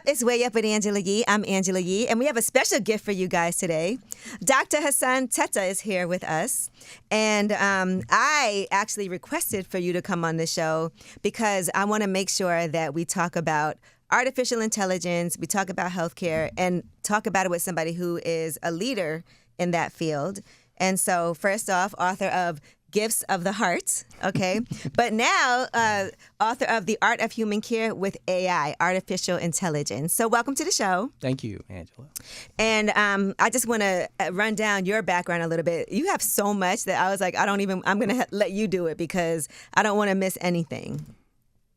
It's Way Up with Angela Yee. I'm Angela Yee, and we have a special gift for you guys today. Dr. Hassan Tetteh is here with us, and I actually requested for you to come on the show because I want to make sure that we talk about artificial intelligence, we talk about healthcare, and talk about it with somebody who is a leader in that field. And so, first off, author of Gifts of the Heart, okay? But now, author of The Art of Human Care with AI, Artificial Intelligence. So welcome to the show. Thank you, Angela. And I just want to run down your background a little bit. You have so much that I was like, I'm going to let you do it because I don't want to miss anything.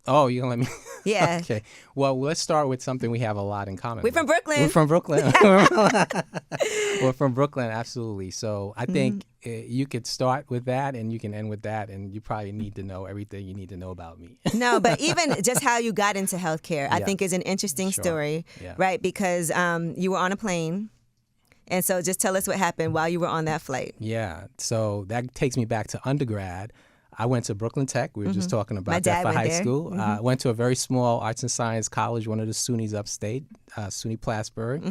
Oh, you're going to let me? Yeah. Okay. Well, let's start with something we have a lot in common. We're from Brooklyn. We're from Brooklyn. We're from Brooklyn, absolutely. So I think you could start with that and you can end with that, and you probably need to know everything you need to know about me. No, but even just how you got into healthcare, I think is an interesting story, right? Because you were on a plane. And so just tell us what happened while you were on that flight. Yeah. So that takes me back to undergrad. I went to Brooklyn Tech. We were just talking about that for high school. I went to a very small arts and science college, one of the SUNYs upstate, SUNY Plattsburgh,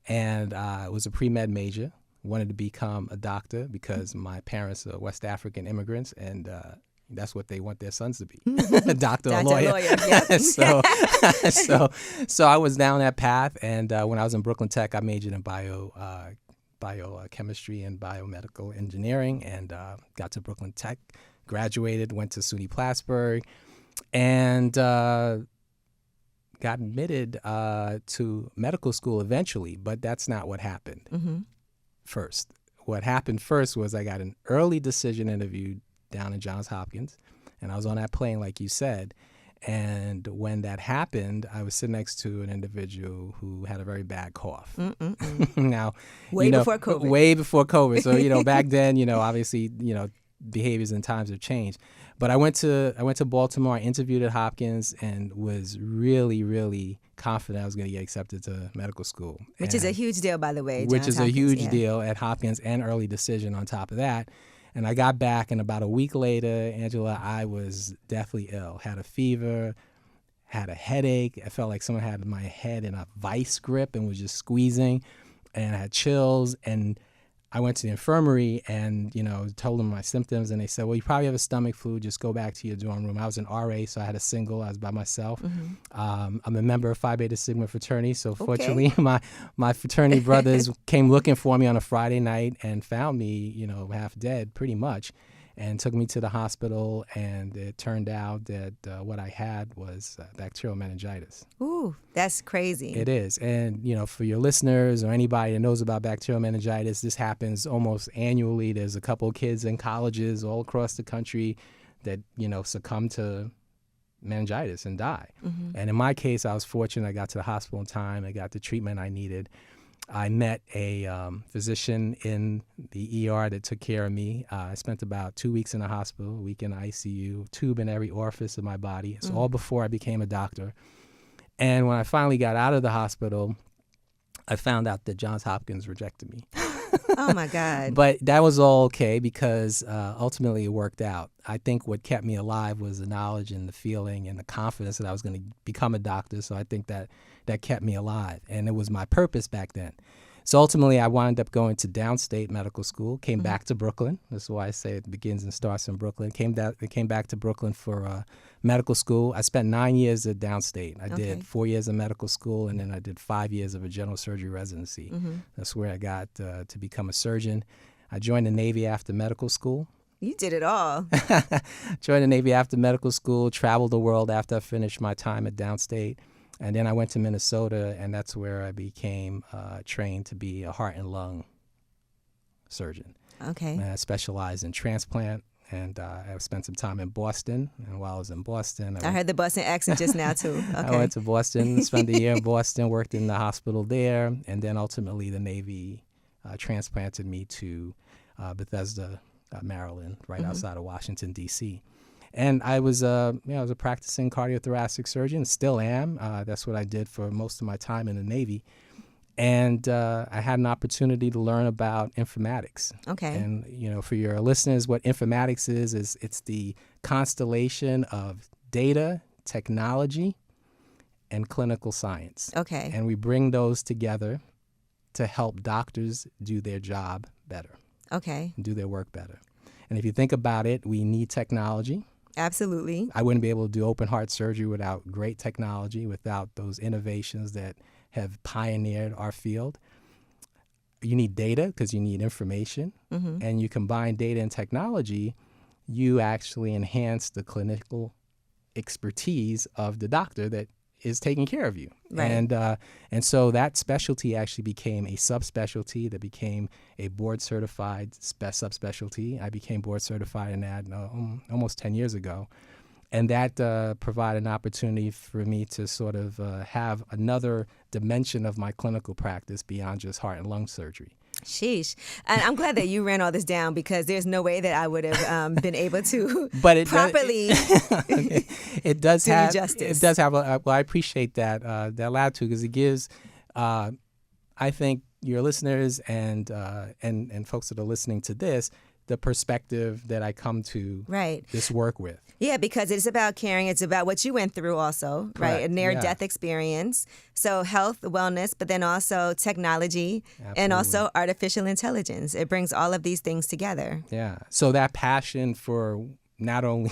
and it was a pre-med major. Wanted to become a doctor because my parents are West African immigrants, and that's what they want their sons to be, a doctor or lawyer. Yep. So I was down that path, and when I was in Brooklyn Tech, I majored in biochemistry and biomedical engineering, and got to Brooklyn Tech. Graduated, went to SUNY Plattsburgh, and got admitted to medical school eventually, but that's not what happened first. What happened first was I got an early decision interview down in Johns Hopkins, and I was on that plane, like you said, and when that happened, I was sitting next to an individual who had a very bad cough. Now, before COVID. Way before COVID. So, back then, obviously, behaviors and times have changed. But I went to Baltimore, I interviewed at Hopkins, and was really, really confident I was going to get accepted to medical school. Which is a huge deal, by the way. Which is Hopkins, a huge deal at Hopkins, and early decision on top of that. And I got back, and about a week later, Angela, I was deathly ill. Had a fever, had a headache. I felt like someone had my head in a vice grip and was just squeezing, and I had chills. And I went to the infirmary and, told them my symptoms, and they said, well, you probably have a stomach flu. Just go back to your dorm room. I was an RA, so I had a single. I was by myself. I'm a member of Phi Beta Sigma fraternity, so fortunately my fraternity brothers came looking for me on a Friday night and found me, half dead pretty much, and took me to the hospital, and it turned out that what I had was bacterial meningitis. Ooh, that's crazy. It is. And, for your listeners or anybody that knows about bacterial meningitis, this happens almost annually. There's a couple of kids in colleges all across the country that, succumb to meningitis and die. And in my case, I was fortunate. I got to the hospital in time. I got the treatment I needed. I met a physician in the ER that took care of me. I spent about 2 weeks in the hospital, a week in the ICU, tube in every orifice of my body. It's all before I became a doctor. And when I finally got out of the hospital, I found out that Johns Hopkins rejected me. Oh, my God. But that was all okay because ultimately it worked out. I think what kept me alive was the knowledge and the feeling and the confidence that I was going to become a doctor. So I think that kept me alive. And it was my purpose back then. So ultimately, I wound up going to downstate medical school, came back to Brooklyn. That's why I say it begins and starts in Brooklyn. Came back to Brooklyn for medical school. I spent 9 years at downstate. I did 4 years of medical school, and then I did 5 years of a general surgery residency. That's where I got to become a surgeon. I joined the Navy after medical school. You did it all. Joined the Navy after medical school, traveled the world after I finished my time at downstate. And then I went to Minnesota, and that's where I became trained to be a heart and lung surgeon. Okay. And I specialized in transplant, and I spent some time in Boston. And while I was in Boston, I heard the Boston accent just now, too. Okay. I went to Boston, spent a year in Boston, worked in the hospital there, and then ultimately the Navy transplanted me to Bethesda, Maryland, right outside of Washington, D.C. And I was a practicing cardiothoracic surgeon, still am. That's what I did for most of my time in the Navy. And I had an opportunity to learn about informatics. Okay. And, for your listeners, what informatics is it's the constellation of data, technology, and clinical science. Okay. And we bring those together to help doctors do their job better, Okay. do their work better. And if you think about it, we need technology. Absolutely. I wouldn't be able to do open heart surgery without great technology, without those innovations that have pioneered our field. You need data because you need information. Mm-hmm. And you combine data and technology, you actually enhance the clinical expertise of the doctor that is taking care of you. Right. And so that specialty actually became a subspecialty that became a board certified subspecialty. I became board certified in that almost 10 years ago. And that provided an opportunity for me to sort of have another dimension of my clinical practice beyond just heart and lung surgery. Sheesh. And I'm glad that you ran all this down because there's no way that I would have been able to But it properly it does do you have justice. It does have well, I appreciate that latitude because it gives I think your listeners and folks that are listening to this the perspective that I come to Right. this work with. Yeah, because it's about caring. It's about what you went through also, right? Correct. A near-death experience. So health, wellness, but then also technology and also artificial intelligence. It brings all of these things together. Yeah. So that passion for not only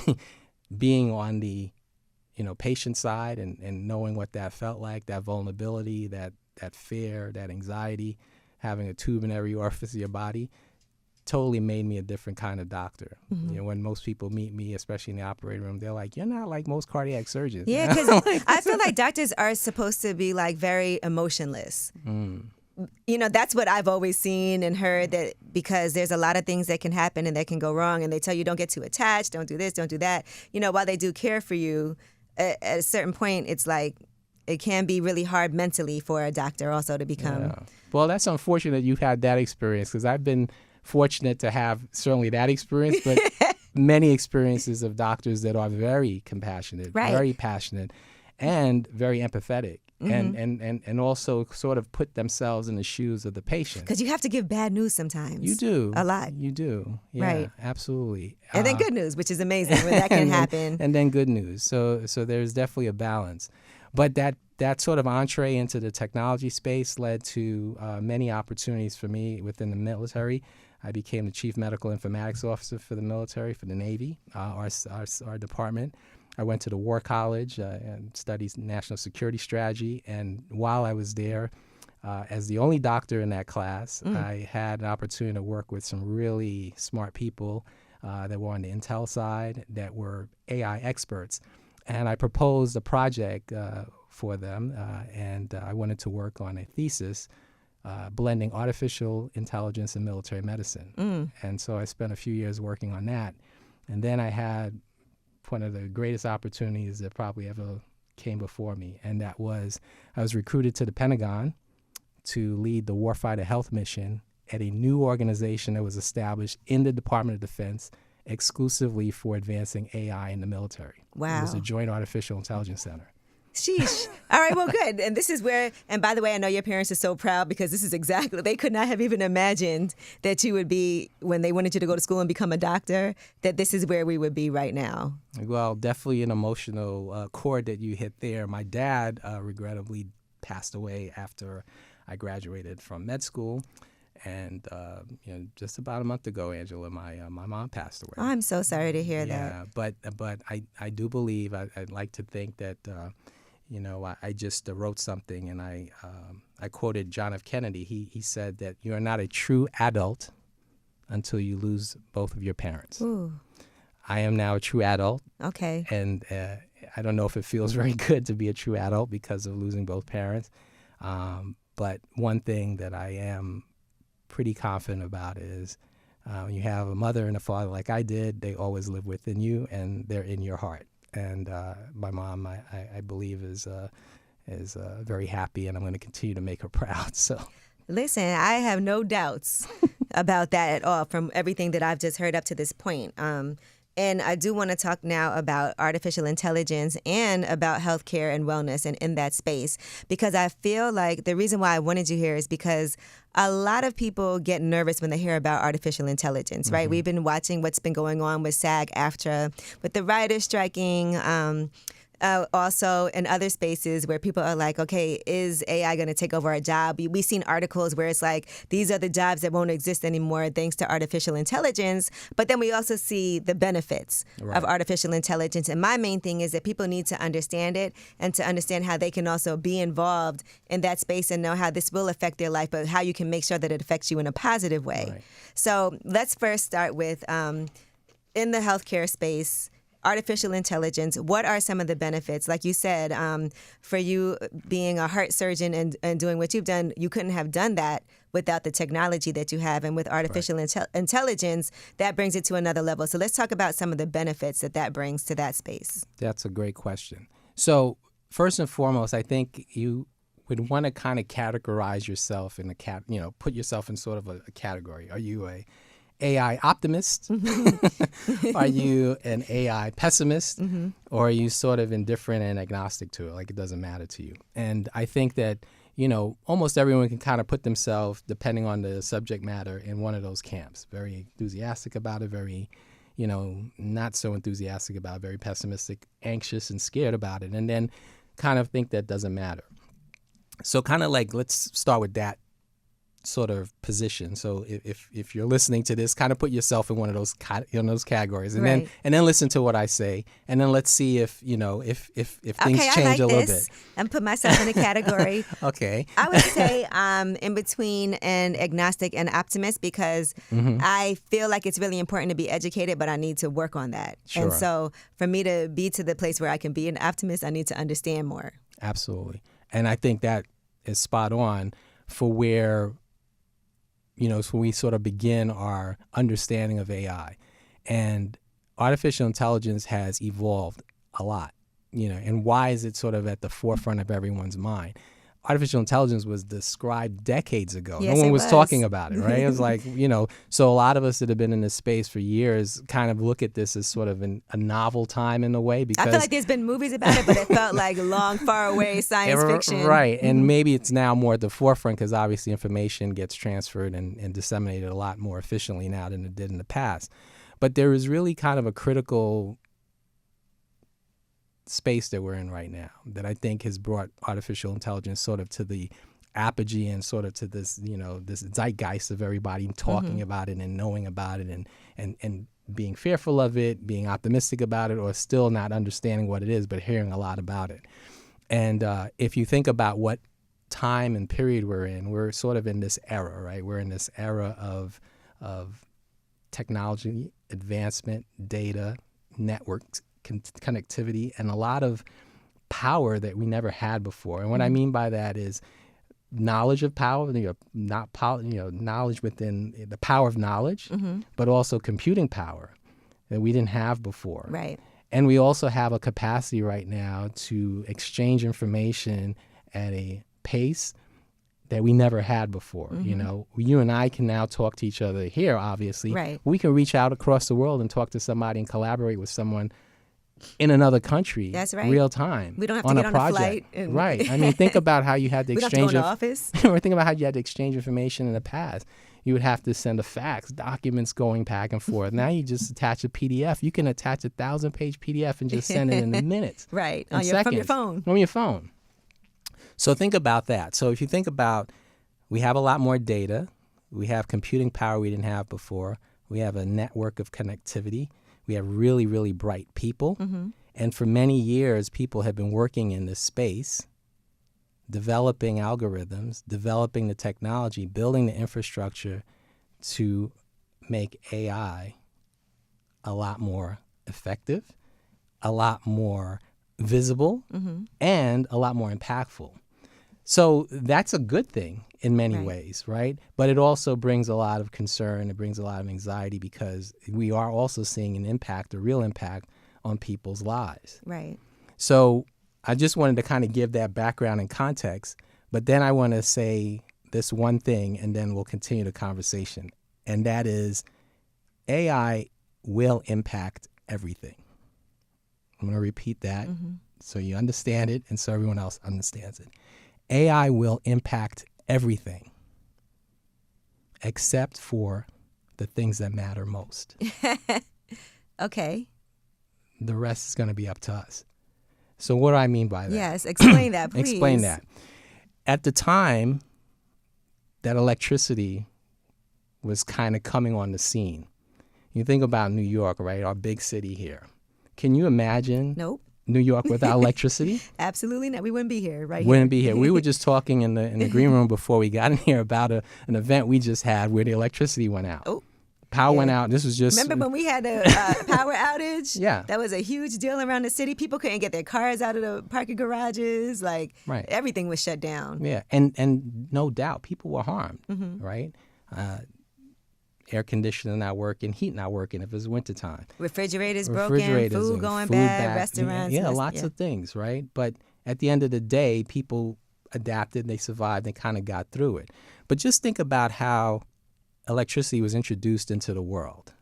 being on the patient side and knowing what that felt like, that vulnerability, that fear, that anxiety, having a tube in every orifice of your body, totally made me a different kind of doctor. Mm-hmm. When most people meet me, especially in the operating room, they're like, "You're not like most cardiac surgeons." Yeah, because I feel like doctors are supposed to be like very emotionless. That's what I've always seen and heard, that because there's a lot of things that can happen and that can go wrong, and they tell you don't get too attached, don't do this, don't do that. While they do care for you, at a certain point, it's like it can be really hard mentally for a doctor also to become. Yeah. Well, that's unfortunate you've had that experience because I've been fortunate to have certainly that experience, but many experiences of doctors that are very compassionate, Right. very passionate, and very empathetic, and also sort of put themselves in the shoes of the patient. Because you have to give bad news sometimes. You do. A lot. You do. Yeah, Right. absolutely. And then good news, which is amazing when that can happen. And then good news. So there's definitely a balance. But that sort of entree into the technology space led to many opportunities for me within the military. I became the chief medical informatics officer for the military, for the Navy, our department. I went to the War College and studied national security strategy. And while I was there, as the only doctor in that class, I had an opportunity to work with some really smart people that were on the intel side, that were AI experts. And I proposed a project for them, and I wanted to work on a thesis blending artificial intelligence and military medicine. And so I spent a few years working on that. And then I had one of the greatest opportunities that probably ever came before me, and that was I was recruited to the Pentagon to lead the Warfighter Health Mission at a new organization that was established in the Department of Defense exclusively for advancing AI in the military. Wow. It was the Joint Artificial Intelligence Center. Sheesh. All right, well, good. And this is where, and by the way, I know your parents are so proud because this is exactly, they could not have even imagined that you would be, when they wanted you to go to school and become a doctor, that this is where we would be right now. Well, definitely an emotional chord that you hit there. My dad regrettably passed away after I graduated from med school. And just about a month ago, Angela, my mom passed away. Oh, I'm so sorry to hear that. Yeah, but I do believe, I'd like to think that, I just wrote something, and I quoted John F. Kennedy. He said that you are not a true adult until you lose both of your parents. Ooh. I am now a true adult. Okay. And I don't know if it feels very good to be a true adult because of losing both parents. But one thing that I am pretty confident about is when you have a mother and a father like I did, they always live within you and they're in your heart. And my mom, I believe, is very happy, and I'm going to continue to make her proud. So, listen, I have no doubts about that at all from everything that I've just heard up to this point. And I do want to talk now about artificial intelligence and about healthcare and wellness and in that space, because I feel like the reason why I wanted you here is because a lot of people get nervous when they hear about artificial intelligence, right? We've been watching what's been going on with SAG-AFTRA, with the writers striking, also in other spaces where people are like, okay, is AI going to take over our job? We've seen articles where it's like, these are the jobs that won't exist anymore thanks to artificial intelligence. But then we also see the benefits of artificial intelligence. And my main thing is that people need to understand it and to understand how they can also be involved in that space and know how this will affect their life, but how you can make sure that it affects you in a positive way. Right. So let's first start with, in the healthcare space, artificial intelligence, what are some of the benefits? Like you said, for you being a heart surgeon and doing what you've done, you couldn't have done that without the technology that you have. And with artificial intelligence, that brings it to another level. So let's talk about some of the benefits that brings to that space. That's a great question. So first and foremost, I think you would want to kind of categorize yourself in put yourself in sort of a category. Are you a AI optimist? Are you an AI pessimist? Or are you sort of indifferent and agnostic to it, like it doesn't matter to you? And I think that, almost everyone can kind of put themselves, depending on the subject matter, in one of those camps. Very enthusiastic about it, very, not so enthusiastic about it, very pessimistic, anxious, and scared about it, and then kind of think that doesn't matter. So kind of like, let's start with that sort of position. So if you're listening to this, kind of put yourself in one of those those categories, and then listen to what I say, and then let's see if things change a little bit. And put myself in a category. Okay. I would say in between an agnostic and optimist, because I feel like it's really important to be educated, but I need to work on that. Sure. And so for me to be to the place where I can be an optimist, I need to understand more. Absolutely. And I think that is spot on for where so we sort of begin our understanding of AI. And artificial intelligence has evolved a lot, and why is it sort of at the forefront of everyone's mind? Artificial intelligence was described decades ago. Yes, no one was talking about it, right? It was like, so a lot of us that have been in this space for years kind of look at this as sort of a novel time in a way, because I feel like there's been movies about it, but it felt like long, far away science fiction. Right. And maybe it's now more at the forefront because obviously information gets transferred and disseminated a lot more efficiently now than it did in the past. But there is really kind of a critical space that we're in right now that I think has brought artificial intelligence sort of to the apogee and sort of to this, this zeitgeist of everybody talking about it and knowing about it and being fearful of it, being optimistic about it, or still not understanding what it is, but hearing a lot about it. And if you think about what time and period we're in, we're sort of in this era, right? We're in this era of technology, advancement, data, networks, connectivity, and a lot of power that we never had before. And what I mean by that is knowledge of power, knowledge within the power of knowledge, but also computing power that we didn't have before. Right. And we also have a capacity right now to exchange information at a pace that we never had before. You and I can now talk to each other here, obviously. Right. We can reach out across the world and talk to somebody and collaborate with someone in another country. That's right. Real time. We don't have to get on a flight. Right. I mean, think about how you had to exchange. We don't have to go to office. Or think about how you had to exchange information in the past. You would have to send a fax, documents going back and forth. Now you just attach a PDF. You can attach a 1,000-page PDF and just send it in minutes. Right. From your phone. From your phone. So think about that. So if you think about, we have a lot more data. We have computing power we didn't have before. We have a network of connectivity. We have really, really bright people. And for many years, people have been working in this space, developing algorithms, developing the technology, building the infrastructure to make AI a lot more effective, a lot more visible, and a lot more impactful. So that's a good thing in many ways, right? But it also brings a lot of concern. It brings a lot of anxiety because we are also seeing an impact, a real impact on people's lives. Right. So I just wanted to kind of give that background and context, but then I want to say this one thing and then we'll continue the conversation. And that is AI will impact everything. I'm going to repeat that so you understand it and so everyone else understands it. AI will impact everything except for the things that matter most. Okay. The rest is going to be up to us. So what do I mean by that? Yes, explain that, please. Explain that. At the time that electricity was kind of coming on the scene, you think about New York, right? Our big city here. Can you imagine Nope. New York without electricity? Absolutely not. We wouldn't be here Wouldn't be here. We were just talking in the green room before we got in here about an event we just had where the electricity went out. Oh. Power went out. This was just... Remember when we had a power outage? Yeah. That was a huge deal around the city. People couldn't get their cars out of the parking garages. Like, right. Everything was shut down. Yeah, and no doubt, people were harmed, right? Air conditioning not working, heat not working if it's wintertime. Refrigerators broken, food going bad, restaurants. Yeah, lots of things, right? But at the end of the day, people adapted, they survived, they kind of got through it. But just think about how electricity was introduced into the world.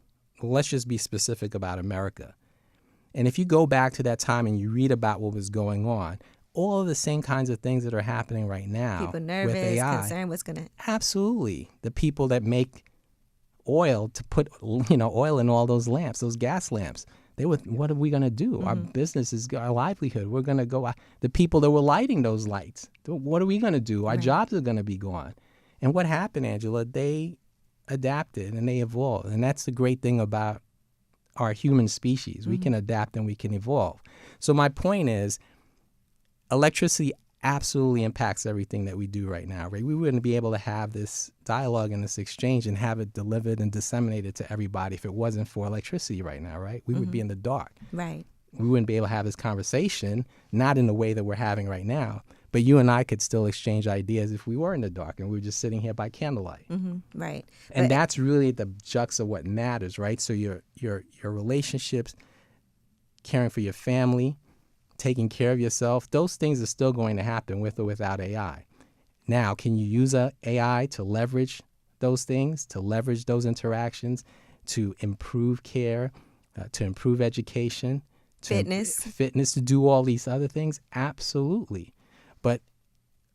Well, let's just be specific about America. And if you go back to that time and you read about what was going on, all of the same kinds of things that are happening right now people nervous, with AI, concerned, what's going to... Absolutely. The people that make oil to put, oil in all those lamps, those gas lamps, what are we going to do? Our business is our livelihood. We're going to go, the people that were lighting those lights, what are we going to do? Our jobs are going to be gone. And what happened, Angela? They adapted and they evolved. And that's the great thing about our human species. We can adapt and we can evolve. So my point is, electricity absolutely impacts everything that we do right now, right? We wouldn't be able to have this dialogue and this exchange and have it delivered and disseminated to everybody if it wasn't for electricity right now, right? We would be in the dark. Right. We wouldn't be able to have this conversation, not in the way that we're having right now, but you and I could still exchange ideas if we were in the dark and we were just sitting here by candlelight. Right. And that's really the crux of what matters, right? So your relationships, caring for your family, taking care of yourself, those things are still going to happen with or without AI. Now, can you use AI to leverage those things, to leverage those interactions, to improve care, to improve education, fitness, to do all these other things? Absolutely. But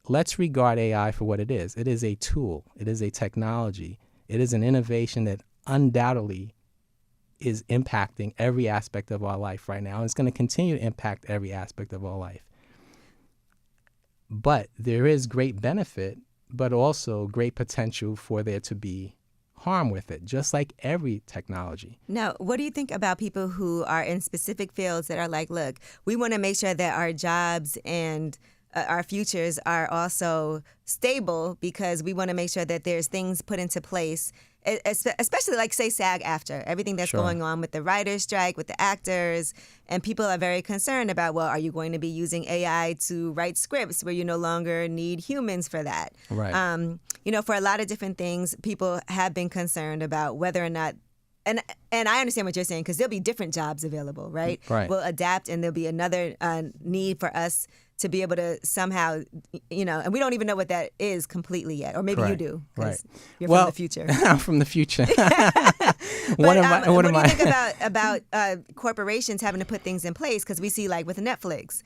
let's regard AI for what it is. It is a tool. It is a technology. It is an innovation that undoubtedly is impacting every aspect of our life right now. And it's going to continue to impact every aspect of our life. But there is great benefit, but also great potential for there to be harm with it, just like every technology. Now, what do you think about people who are in specific fields that are like, look, we want to make sure that our jobs and our futures are also stable because we want to make sure that there's things put into place, especially like, say, SAG-AFTRA, everything that's going on with the writers' strike, with the actors, and people are very concerned about, well, are you going to be using AI to write scripts where you no longer need humans for that? Right. For a lot of different things, people have been concerned about whether or not, and I understand what you're saying, because there'll be different jobs available, right? Right. We'll adapt, and there'll be another need for us to be able to somehow, and we don't even know what that is completely yet. Or maybe you do, because you're from the future. I'm from the future. What do you think about corporations having to put things in place? Because we see, like, with Netflix,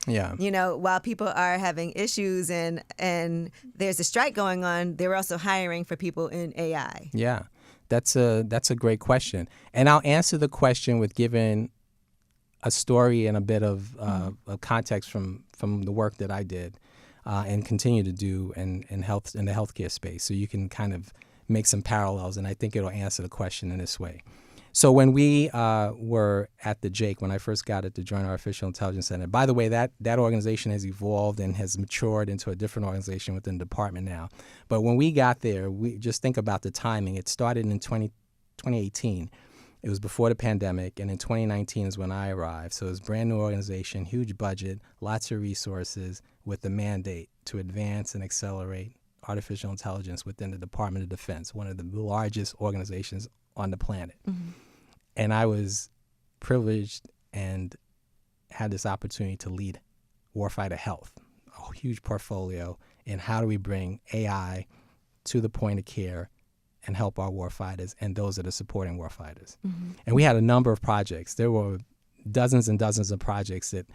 while people are having issues and there's a strike going on, they're also hiring for people in AI. Yeah, that's a great question. And I'll answer the question with giving a story and a bit of context from the work that I did and continue to do in the healthcare space. So you can kind of make some parallels, and I think it'll answer the question in this way. So when we were at the JAIC, when I first got it, the Joint Artificial Intelligence Center, by the way, that organization has evolved and has matured into a different organization within the department now. But when we got there, we just think about the timing. It started in 2018. It was before the pandemic, and in 2019 is when I arrived. So it was a brand new organization, huge budget, lots of resources, with the mandate to advance and accelerate artificial intelligence within the Department of Defense, one of the largest organizations on the planet. And I was privileged and had this opportunity to lead warfighter health, a huge portfolio in how do we bring AI to the point of care and help our warfighters and those that are supporting warfighters. And we had a number of projects. There were dozens and dozens of projects that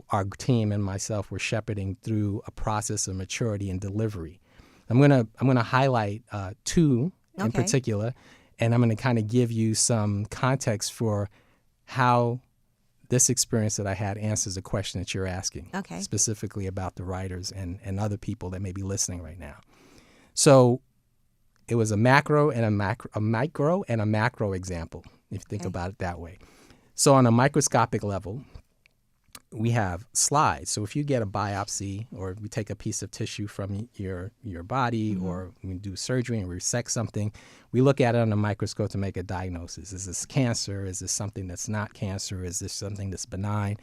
our team and myself were shepherding through a process of maturity and delivery. I'm gonna highlight two in particular, and I'm gonna kind of give you some context for how this experience that I had answers the question that you're asking, Okay. specifically about the writers and other people that may be listening right now. So it was a micro and a macro example, if you think about it that way. So on a microscopic level, we have slides. So if you get a biopsy or we take a piece of tissue from your body, or we do surgery and resect something, we look at it on a microscope to make a diagnosis. Is this cancer? Is this something that's not cancer? Is this something that's benign?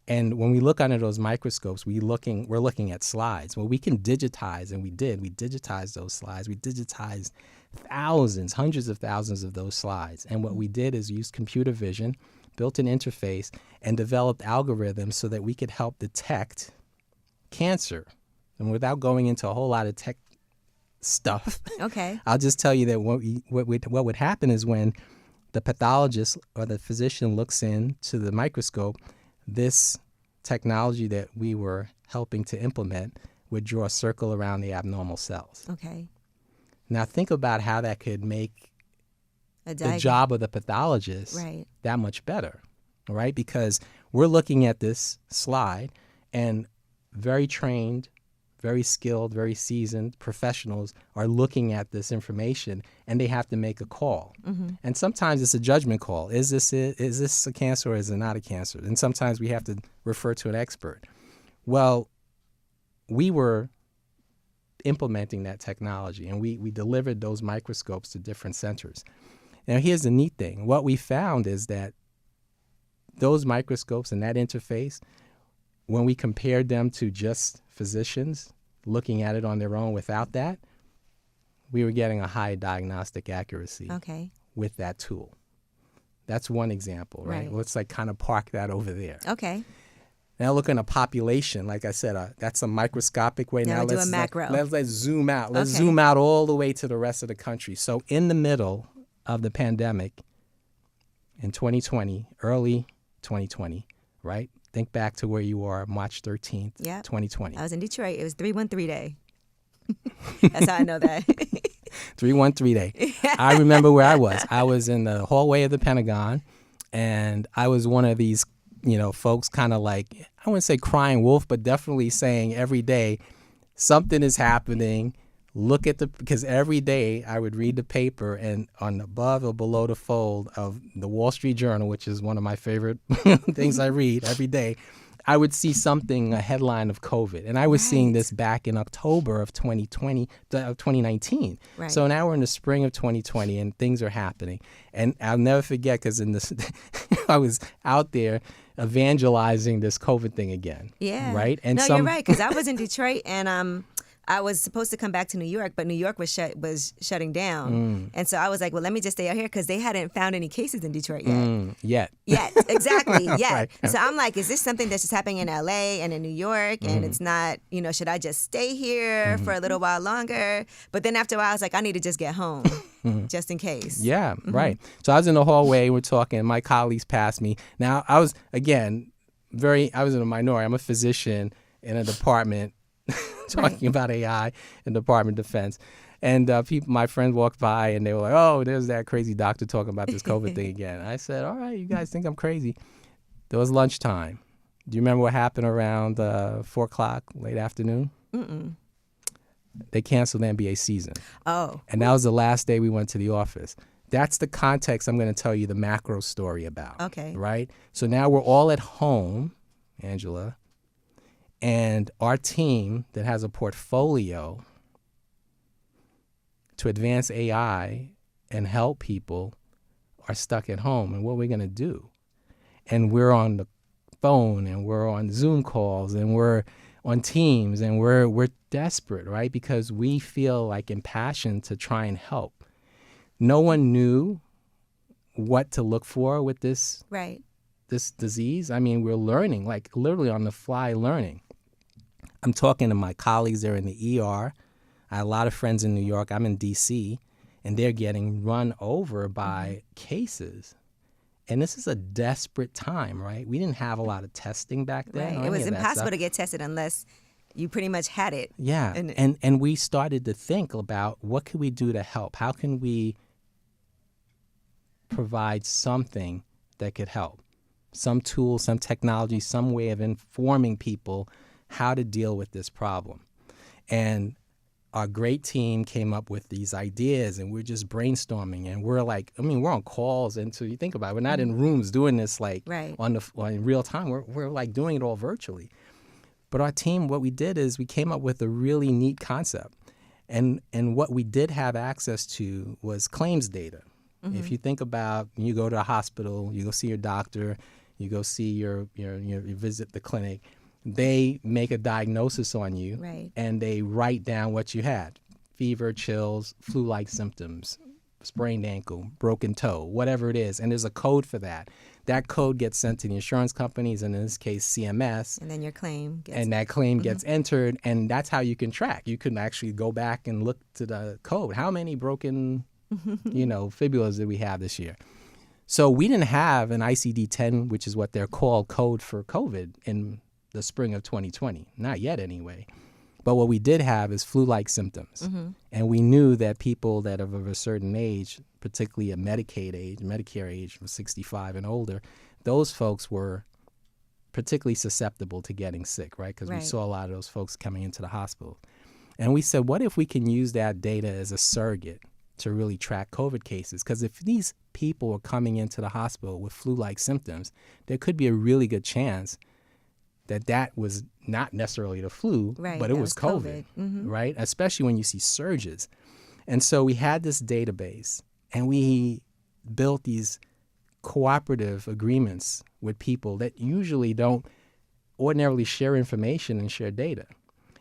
And when we look under those microscopes, we're looking at slides. Well, we can digitize, and we did. We digitized those slides. We digitized thousands, hundreds of thousands of those slides. And what we did is use computer vision, built an interface, and developed algorithms so that we could help detect cancer. And without going into a whole lot of tech stuff, Okay. I'll just tell you that what would happen is when the pathologist or the physician looks into the microscope, this technology that we were helping to implement would draw a circle around the abnormal cells. Okay. Now think about how that could make the job of the pathologist that much better, right? Because we're looking at this slide, and very trained, very skilled, very seasoned professionals are looking at this information, and they have to make a call. And sometimes it's a judgment call. Is this it? Is this a cancer or is it not a cancer? And sometimes we have to refer to an expert. Well, we were implementing that technology, and we delivered those microscopes to different centers. Now, here's the neat thing. What we found is that those microscopes and that interface, when we compared them to just physicians looking at it on their own without that, we were getting a high diagnostic accuracy with that tool. That's one example, right? Let's kind of park that over there. Okay. Now look in a population, like I said, that's a microscopic way. Now let's do a macro. Let's zoom out. Let's zoom out all the way to the rest of the country. So in the middle of the pandemic in 2020, early 2020, right? Think back to where you are, March 13th, 2020. I was in Detroit. It was 313 day. That's how I know that. 313 day. I remember where I was. I was in the hallway of the Pentagon, and I was one of these, folks kind of like, I wouldn't say crying wolf, but definitely saying every day, something is happening. Because every day I would read the paper, and on above or below the fold of the Wall Street Journal, which is one of my favorite things I read every day, I would see something, a headline of COVID. And I was seeing this back in October of 2019. Right. So now we're in the spring of 2020, and things are happening. And I'll never forget, because I was out there evangelizing this COVID thing again. Yeah. Right? And no, you're right, because I was in Detroit, and I was supposed to come back to New York, but New York was shutting down. And so I was like, well, let me just stay out here, because they hadn't found any cases in Detroit yet. Yet, exactly, yet. Right. So I'm like, is this something that's just happening in LA and in New York, and it's not, should I just stay here for a little while longer? But then after a while, I was like, I need to just get home, just in case. Yeah, right. So I was in the hallway, we're talking, my colleagues passed me. Now, I was, again, I was in a minority. I'm a physician in a department talking about AI in the Department of Defense. And my friends walked by, and they were like, oh, there's that crazy doctor talking about this COVID thing again. I said, all right, you guys think I'm crazy. There was lunchtime. Do you remember what happened around 4 o'clock, late afternoon? Mm-mm. They canceled the NBA season. Oh. And that was the last day we went to the office. That's the context I'm going to tell you the macro story about. Okay. Right? So now we're all at home, Angela, and our team that has a portfolio to advance AI and help people are stuck at home. And what are we going to do? And we're on the phone, and we're on Zoom calls, and we're on Teams, and we're desperate, right? Because we feel like impassioned to try and help. No one knew what to look for with this disease. I mean, we're learning, like literally on the fly learning. I'm talking to my colleagues there in the ER. I have a lot of friends in New York. I'm in D.C., and they're getting run over by cases. And this is a desperate time, right? We didn't have a lot of testing back then. Right. It was impossible to get tested unless you pretty much had it. Yeah. And we started to think about, what can we do to help? How can we provide something that could help? some tool, some technology, some way of informing people how to deal with this problem. And our great team came up with these ideas, and we're just brainstorming, and we're like, I mean, we're on calls, and so you think about it, we're not in rooms doing this like Right. in real time. We're like doing it all virtually. But our team, what we did is we came up with a really neat concept. And what we did have access to was claims data. If you think about, you go to a hospital, you go see your doctor, you go see you visit the clinic, they make a diagnosis on you, Right. and they write down what you had: fever, chills, flu-like symptoms, sprained ankle, broken toe, whatever it is. And there's a code for that. That code gets sent to the insurance companies, and in this case, CMS. And then your claim gets... And that claim gets entered, and that's how you can track. You can actually go back and look to the code. How many broken, fibulas did we have this year? So we didn't have an ICD-10, which is what they're called, code for COVID in the spring of 2020. Not yet, anyway. But what we did have is flu-like symptoms. And we knew that people that are of a certain age, particularly a Medicare age from 65 and older, those folks were particularly susceptible to getting sick, right? Because we saw a lot of those folks coming into the hospital. And we said, what if we can use that data as a surrogate to really track COVID cases? Because if these people are coming into the hospital with flu-like symptoms, there could be a really good chance that was not necessarily the flu, but it was COVID, right? Especially when you see surges. And so we had this database, and we built these cooperative agreements with people that usually don't ordinarily share information and share data.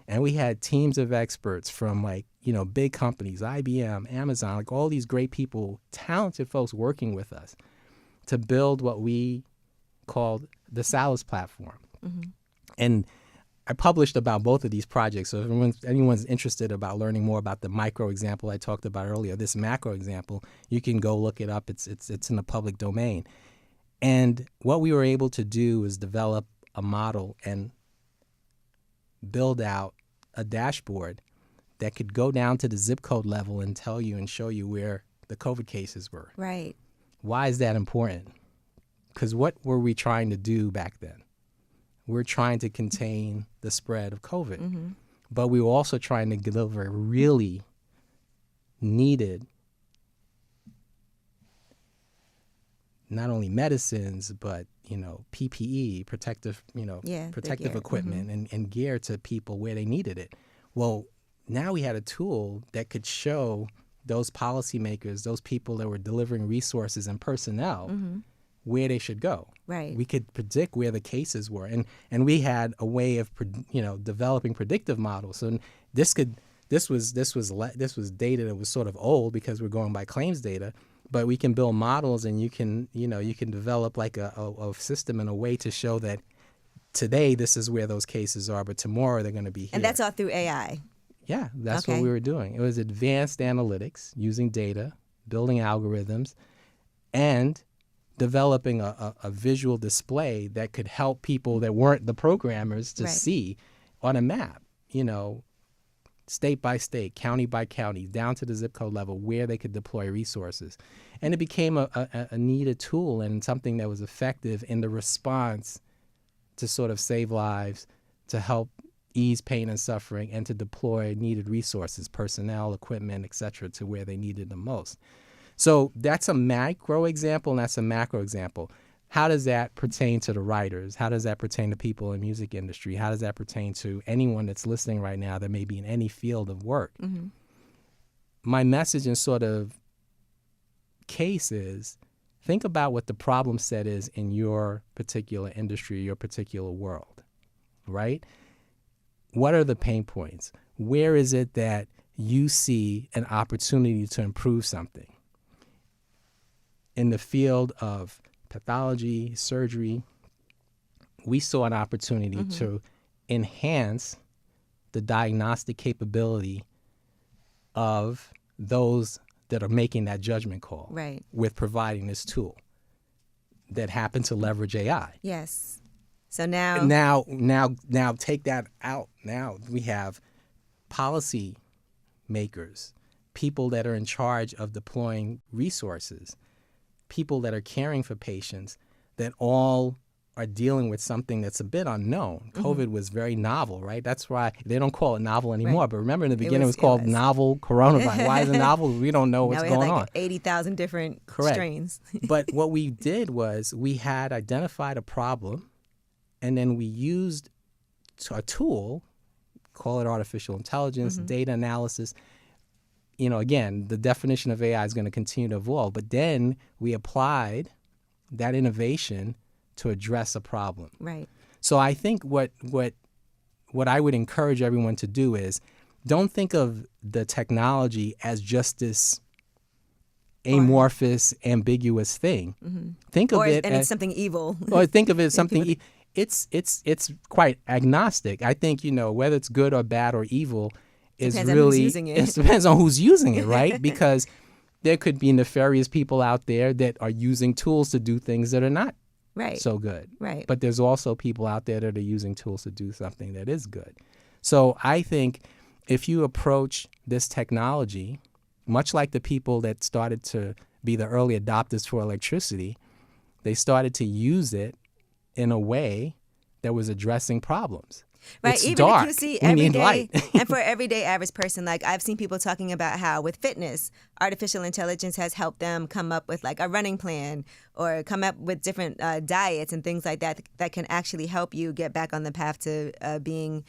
And we had teams of experts from big companies, IBM, Amazon, like all these great people, talented folks working with us to build what we called the Seale platform. And I published about both of these projects. So if anyone's interested about learning more about the micro example I talked about earlier, this macro example, you can go look it up. It's in the public domain. And what we were able to do is develop a model and build out a dashboard that could go down to the zip code level and tell you and show you where the COVID cases were. Right. Why is that important? Because what were we trying to do back then? We're trying to contain the spread of COVID, but we were also trying to deliver really needed not only medicines, but PPE, protective equipment and gear to people where they needed it. Well, now we had a tool that could show those policymakers, those people that were delivering resources and personnel, where they should go. Right. We could predict where the cases were, and we had a way of developing predictive models. So this was data that was sort of old because we're going by claims data, but we can build models, and you can develop like a system and a way to show that today this is where those cases are, but tomorrow they're going to be here. And that's all through AI. Yeah, that's what we were doing. It was advanced analytics using data, building algorithms, and developing a visual display that could help people that weren't the programmers to see on a map, state by state, county by county, down to the zip code level where they could deploy resources. And it became a needed tool and something that was effective in the response to sort of save lives, to help ease pain and suffering, and to deploy needed resources, personnel, equipment, et cetera, to where they needed the most. So that's a micro example, and that's a macro example. How does that pertain to the writers? How does that pertain to people in the music industry? How does that pertain to anyone that's listening right now that may be in any field of work? My message and sort of case is, think about what the problem set is in your particular industry, your particular world, right? What are the pain points? Where is it that you see an opportunity to improve something? In the field of pathology, surgery, we saw an opportunity to enhance the diagnostic capability of those that are making that judgment call with providing this tool that happened to leverage AI. Yes. So now take that out. Now we have policy makers, people that are in charge of deploying resources, people that are caring for patients that all are dealing with something that's a bit unknown. Mm-hmm. COVID was very novel, right? That's why they don't call it novel anymore. Right. But remember in the beginning it was called novel coronavirus. Why is it novel? We don't know what's going on. 80,000 different strains. But what we did was we had identified a problem, and then we used a tool, call it artificial intelligence, data analysis. Again, the definition of AI is going to continue to evolve. But then we applied that innovation to address a problem. Right. So I think what I would encourage everyone to do is don't think of the technology as just this amorphous, ambiguous thing. Think of it as it's something evil. Or think of it as something. It's quite agnostic. I think whether it's good or bad or evil is depends really on who's using it. It depends on who's using it, right? Because there could be nefarious people out there that are using tools to do things that are not so good. Right. But there's also people out there that are using tools to do something that is good. So I think if you approach this technology, much like the people that started to be the early adopters for electricity, they started to use it in a way that was addressing problems. Right, it's even dark. if you see We every need day, light. and for everyday average person, like I've seen people talking about how with fitness, artificial intelligence has helped them come up with like a running plan or come up with different diets and things like that that can actually help you get back on the path to being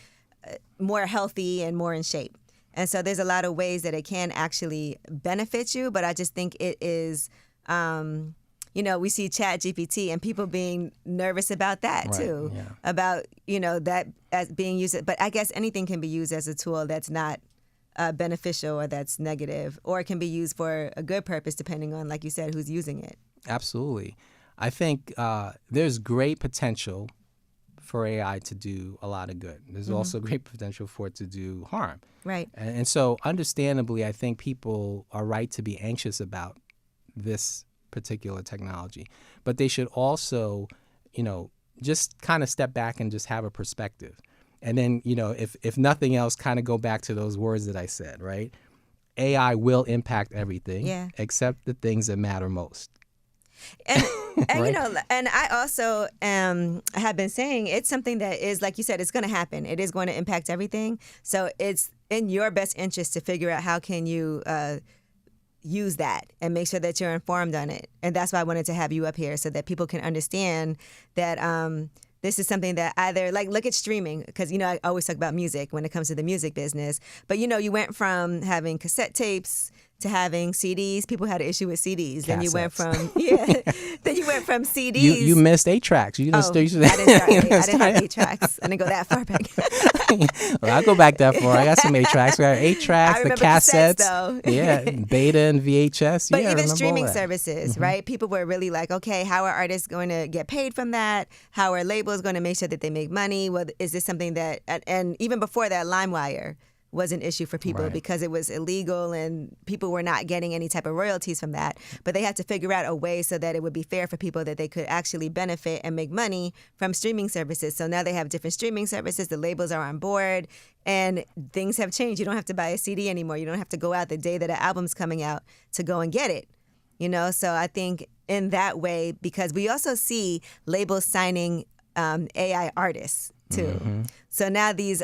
more healthy and more in shape. And so there's a lot of ways that it can actually benefit you, but I just think it is... we see ChatGPT and people being nervous about that too, about, that as being used. But I guess anything can be used as a tool that's not beneficial or that's negative, or it can be used for a good purpose depending on, like you said, who's using it. Absolutely. I think there's great potential for AI to do a lot of good. There's also great potential for it to do harm. Right. And so understandably, I think people are right to be anxious about this particular technology, but they should also, just kind of step back and just have a perspective. And then, if nothing else, kind of go back to those words that I said, right? AI will impact everything except the things that matter most. And right? And I also have been saying it's something that is, like you said, it's going to happen. It is going to impact everything. So it's in your best interest to figure out how can you use that and make sure that you're informed on it. And that's why I wanted to have you up here so that people can understand that this is something that either, like, look at streaming, because, I always talk about music when it comes to the music business. But, you went from having cassette tapes to having CDs. People had an issue with CDs. Then you went from then you went from CDs. You missed 8 tracks. You didn't I didn't have 8 tracks. I didn't go that far back. Well, I'll go back that far. I got some 8 tracks. We got 8 tracks, I the remember cassettes. Though. Beta and VHS. But even streaming services, right? People were really like, okay, how are artists going to get paid from that? How are labels going to make sure that they make money? Well, is this something that, and even before that, LimeWire was an issue for people because it was illegal and people were not getting any type of royalties from that. But they had to figure out a way so that it would be fair for people that they could actually benefit and make money from streaming services. So now they have different streaming services. The labels are on board and things have changed. You don't have to buy a CD anymore. You don't have to go out the day that an album's coming out to go and get it. So I think in that way, because we also see labels signing AI artists too. So now these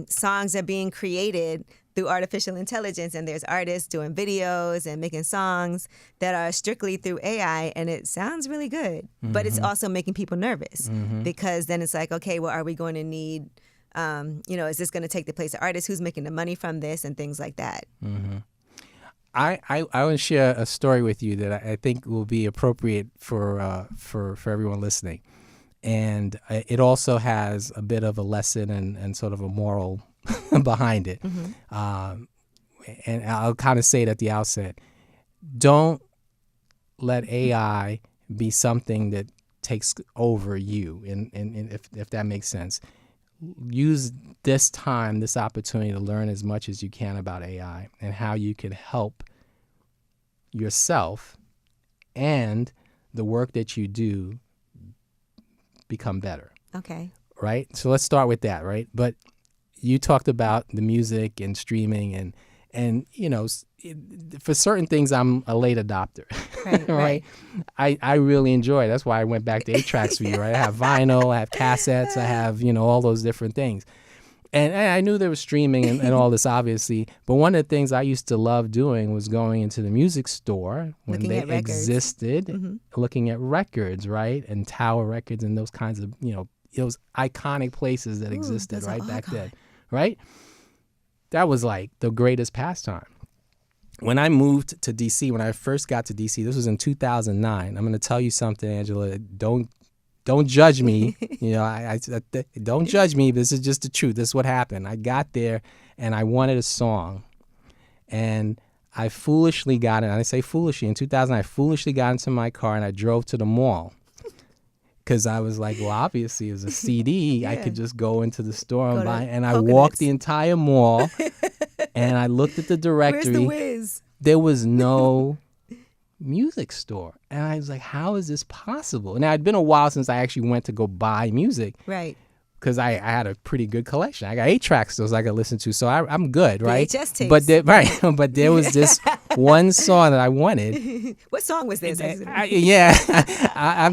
songs are being created through artificial intelligence, and there's artists doing videos and making songs that are strictly through AI, and it sounds really good. But it's also making people nervous because then it's like, okay, well, are we going to need, is this going to take the place of artists? Who's making the money from this and things like that? I want to share a story with you that I think will be appropriate for everyone listening. And it also has a bit of a lesson and sort of a moral behind it. And I'll kind of say it at the outset. Don't let AI be something that takes over you, and if that makes sense. Use this time, this opportunity to learn as much as you can about AI and how you can help yourself and the work that you do become better. Okay. Right? So let's start with that, right? But you talked about the music and streaming and for certain things, I'm a late adopter, right? I really enjoy it. That's why I went back to 8-tracks for you, right? I have vinyl, I have cassettes, I have, all those different things. And I knew there was streaming and all this, obviously. But one of the things I used to love doing was going into the music store when they existed, looking at records, right? And Tower Records and those kinds of, those iconic places that existed right back then, right? That was like the greatest pastime. When I moved to D.C., when I first got to D.C., this was in 2009. I'm going to tell you something, Angela. Don't judge me. I don't judge me. This is just the truth. This is what happened. I got there and I wanted a song, and I foolishly got it. And I say foolishly. In 2000, I foolishly got into my car and I drove to the mall. Because I was like, well, obviously, as a CD, I could just go into the store and buy it. And I walked the entire mall, and I looked at the directory. Where's the whiz? There was no music store. And I was like, how is this possible? Now, it'd been a while since I actually went to go buy music. Right. Because I had a pretty good collection. I got 8-track stores I could listen to, so I'm good, right? VHS tapes. But there was this one song that I wanted. What song was this? I'm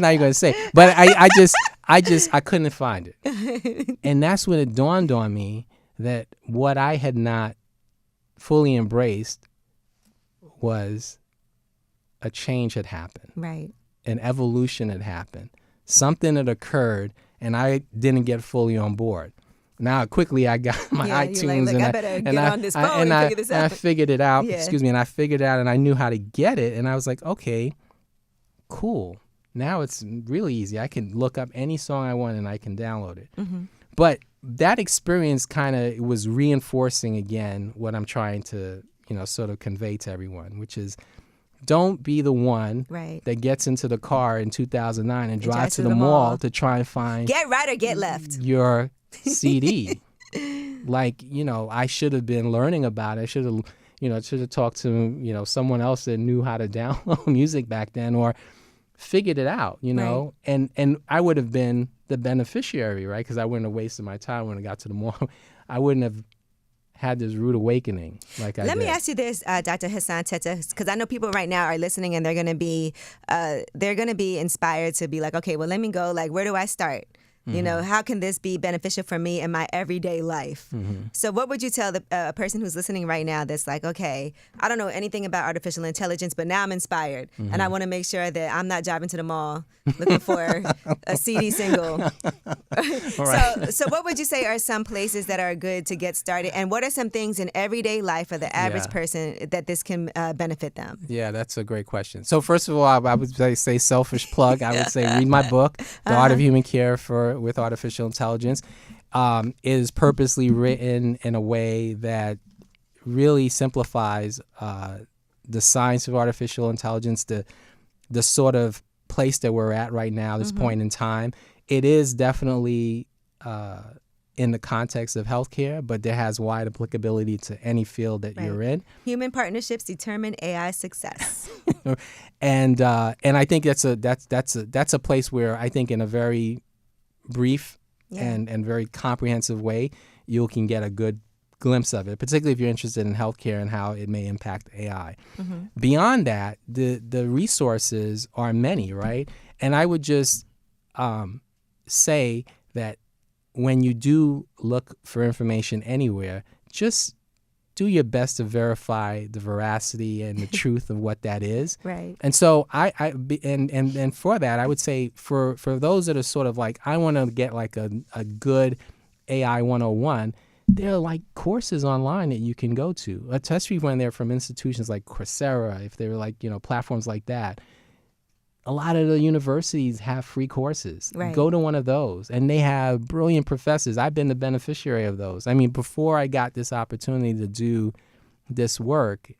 not even going to say. But I couldn't find it. And that's when it dawned on me that what I had not fully embraced was a change had happened. Right. An evolution had happened. Something had occurred, and I didn't get fully on board. Now, quickly, I got my iTunes, I better get on this phone and figure this out. And I figured it out. Excuse me, and I figured it out, and I knew how to get it, and I was like, okay, cool. Now it's really easy. I can look up any song I want, and I can download it. Mm-hmm. But that experience kind of was reinforcing again what I'm trying to, sort of convey to everyone, which is, don't be the one that gets into the car in 2009 and drives to the mall to try and find get right or get left your CD. I should have been learning about it. I should have talked to someone else that knew how to download music back then, or figured it out. And I would have been the beneficiary, right? Because I wouldn't have wasted my time when I got to the mall. I wouldn't have had this rude awakening like I did. Let me ask you this, Dr. Hassan Tetteh, because I know people right now are listening and they're going to be inspired to be like, okay, well, let me go. Like, where do I start? How can this be beneficial for me in my everyday life? Mm-hmm. So what would you tell the person who's listening right now that's like, okay, I don't know anything about artificial intelligence, but now I'm inspired, and I want to make sure that I'm not driving to the mall looking for a CD single. Right. So what would you say are some places that are good to get started, and what are some things in everyday life for the average person that this can benefit them? Yeah, that's a great question. So first of all, I would say selfish plug. I would say read my book, The Art of Human Care with Artificial Intelligence. It is purposely written in a way that really simplifies the science of artificial intelligence, the sort of place that we're at right now, this point in time. It is definitely in the context of healthcare, but there has wide applicability to any field that you're in. Human partnerships determine AI success. And I think that's a place where I think in a very brief and very comprehensive way, you can get a good glimpse of it, particularly if you're interested in healthcare and how it may impact AI. Mm-hmm. Beyond that, the resources are many, right? And I would just say that when you do look for information anywhere, just do your best to verify the veracity and the truth of what that is. Right. And so and for that, I would say for those that are sort of like, I want to get like a good AI 101, there are like courses online that you can go to, especially when they're from institutions like Coursera, if they're like, platforms like that. A lot of the universities have free courses. Right. Go to one of those, and they have brilliant professors. I've been the beneficiary of those. I mean, before I got this opportunity to do this work,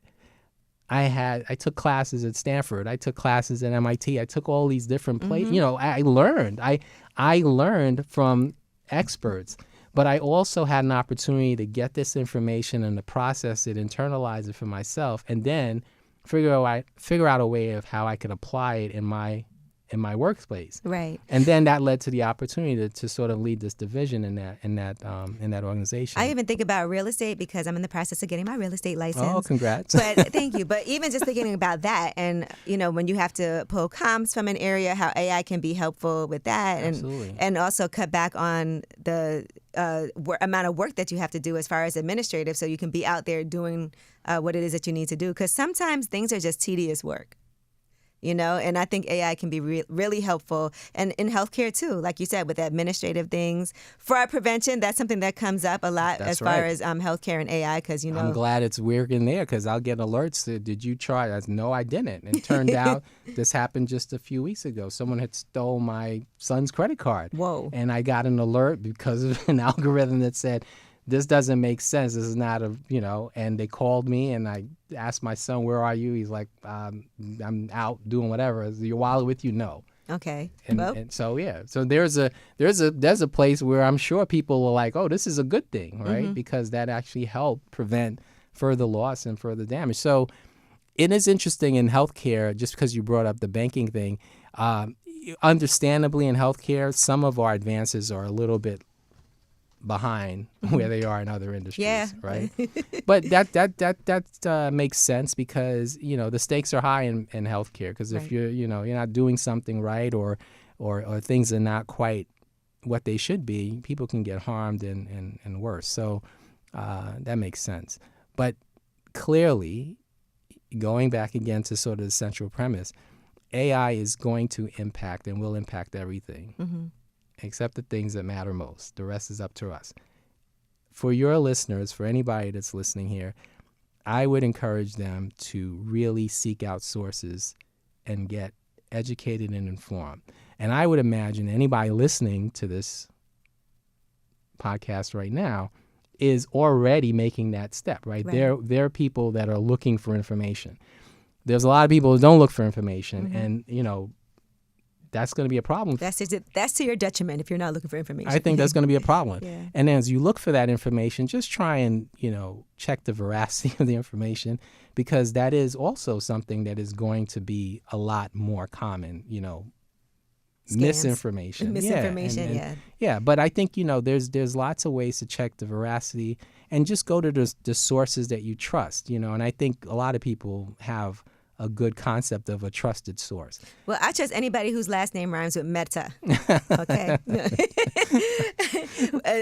I took classes at Stanford. I took classes at MIT. I took all these different places. I learned. I learned from experts, but I also had an opportunity to get this information and to process it, internalize it for myself, and then figure out a way of how I could apply it in my in my workplace. Right. And then that led to the opportunity to sort of lead this division in that organization. I even think about real estate because I'm in the process of getting my real estate license. Oh, congrats. But thank you. But even just thinking about that, and when you have to pull comps from an area, how AI can be helpful with that, and also cut back on the amount of work that you have to do as far as administrative, so you can be out there doing what it is that you need to do. Because sometimes things are just tedious work. And I think AI can be really helpful. And in healthcare, too, like you said, with administrative things. For our prevention, that's something that comes up a lot as far as healthcare and AI, because, I'm glad it's working there, because I'll get alerts that, did you try? No, I didn't. And it turned out this happened just a few weeks ago. Someone had stole my son's credit card. Whoa. And I got an alert because of an algorithm that said, this doesn't make sense. This is not and they called me, and I asked my son, where are you? He's like, I'm out doing whatever. Is your wallet with you? No. Okay. And so, yeah. So there's a place where I'm sure people are like, oh, this is a good thing, right? Mm-hmm. Because that actually helped prevent further loss and further damage. So it is interesting in healthcare, just because you brought up the banking thing. Understandably, in healthcare, some of our advances are a little bit behind where they are in other industries, right? But that makes sense, because the stakes are high in healthcare, because if you're not doing something right, or things are not quite what they should be, people can get harmed and worse. So that makes sense. But clearly, going back again to sort of the central premise, AI is going to impact and will impact everything. Mm-hmm. Except the things that matter most. The rest is up to us. For your listeners, for anybody that's listening here, I would encourage them to really seek out sources and get educated and informed. And I would imagine anybody listening to this podcast right now is already making that step, right? There are people that are looking for information. There's a lot of people who don't look for information, mm-hmm. and, that's going to be a problem. That's to your detriment if you're not looking for information. I think that's going to be a problem. Yeah. And as you look for that information, just try and, check the veracity of the information, because that is also something that is going to be a lot more common, Scams. Misinformation. Yeah, but I think, there's lots of ways to check the veracity, and just go to the sources that you trust, and I think a lot of people have a good concept of a trusted source. Well, I trust anybody whose last name rhymes with Meta. Okay.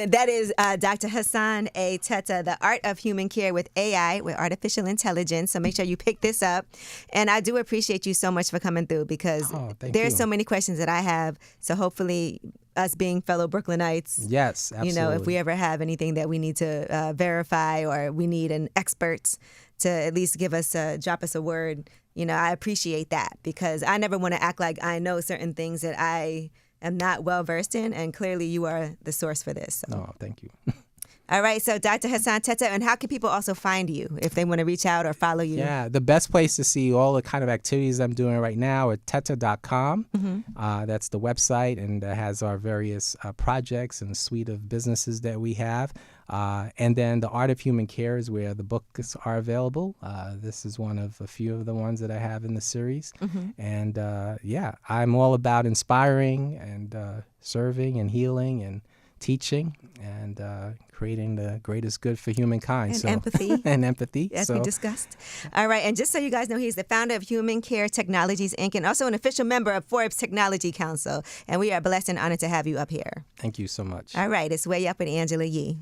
That is Dr. Hassan A. Tetteh, The Art of Human Care with AI, with Artificial Intelligence. So make sure you pick this up. And I do appreciate you so much for coming through, because there's so many questions that I have. So hopefully, us being fellow Brooklynites, yes, absolutely. If we ever have anything that we need to verify, or we need an expert to at least drop us a word, I appreciate that, because I never want to act like I know certain things that I am not well versed in, and clearly you are the source for this. So. Oh, thank you. All right, so Dr. Hassan Tetteh, and how can people also find you if they want to reach out or follow you? Yeah, the best place to see all the kind of activities I'm doing right now are tetteh.com. Mm-hmm. That's the website, and has our various projects and suite of businesses that we have. And then The Art of Human Care is where the books are available. This is one of a few of the ones that I have in the series. Mm-hmm. And I'm all about inspiring and serving and healing and teaching and creating the greatest good for humankind. And empathy. And empathy. As we discussed. All right. And just so you guys know, he's the founder of Human Care Technologies, Inc., and also an official member of Forbes Technology Council. And we are blessed and honored to have you up here. Thank you so much. All right. It's Way Up with Angela Yee.